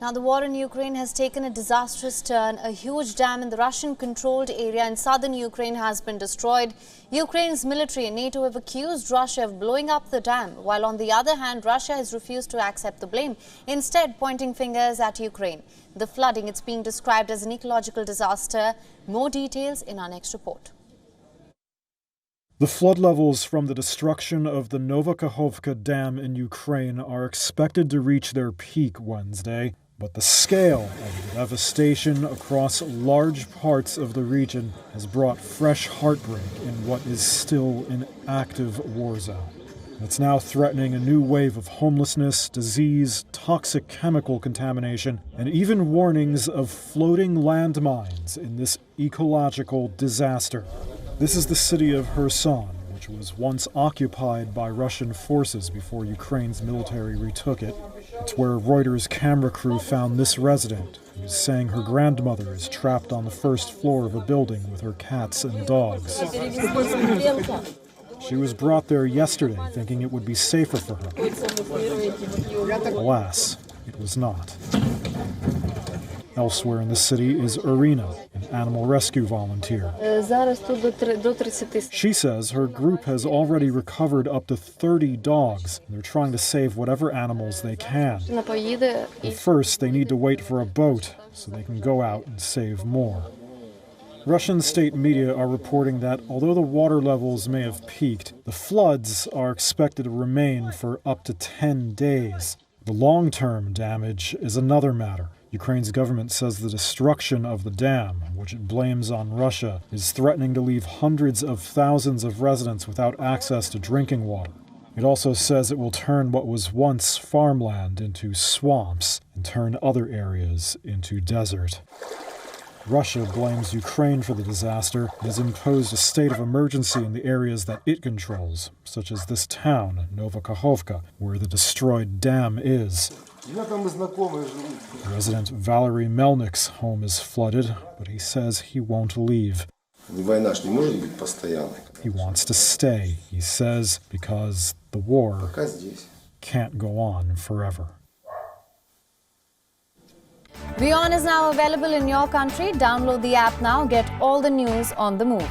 Now, the war in Ukraine has taken a disastrous turn. A huge dam in the Russian-controlled area in southern Ukraine has been destroyed. Ukraine's military and NATO have accused Russia of blowing up the dam, while on the other hand, Russia has refused to accept the blame, instead pointing fingers at Ukraine. The flooding, it's being described as an ecological disaster. More details in our next report. The flood levels from the destruction of the Kakhovka Dam in Ukraine are expected to reach their peak Wednesday, but the scale of the devastation across large parts of the region has brought fresh heartbreak in what is still an active war zone. It's now threatening a new wave of homelessness, disease, toxic chemical contamination, and even warnings of floating landmines in this ecological disaster. This is the city of Kherson, which was once occupied by Russian forces before Ukraine's military retook it. It's where Reuters' camera crew found this resident, who's saying her grandmother is trapped on the first floor of a building with her cats and dogs. She was brought there yesterday thinking it would be safer for her. Alas, it was not. Elsewhere in the city is Irina, an animal rescue volunteer. She says her group has already recovered up to 30 dogs. They're trying to save whatever animals they can. But first, they need to wait for a boat so they can go out and save more. Russian state media are reporting that although the water levels may have peaked, the floods are expected to remain for up to 10 days. The long-term damage is another matter. Ukraine's government says the destruction of the dam, which it blames on Russia, is threatening to leave hundreds of thousands of residents without access to drinking water. It also says it will turn what was once farmland into swamps and turn other areas into desert. Russia blames Ukraine for the disaster and has imposed a state of emergency in the areas that it controls, such as this town, Kakhovka, where the destroyed dam is. Resident Valery Melnik's home is flooded, but he says he won't leave. He wants to stay, he says, because the war can't go on forever. WION is now available in your country. Download the app now. Get all the news on the move.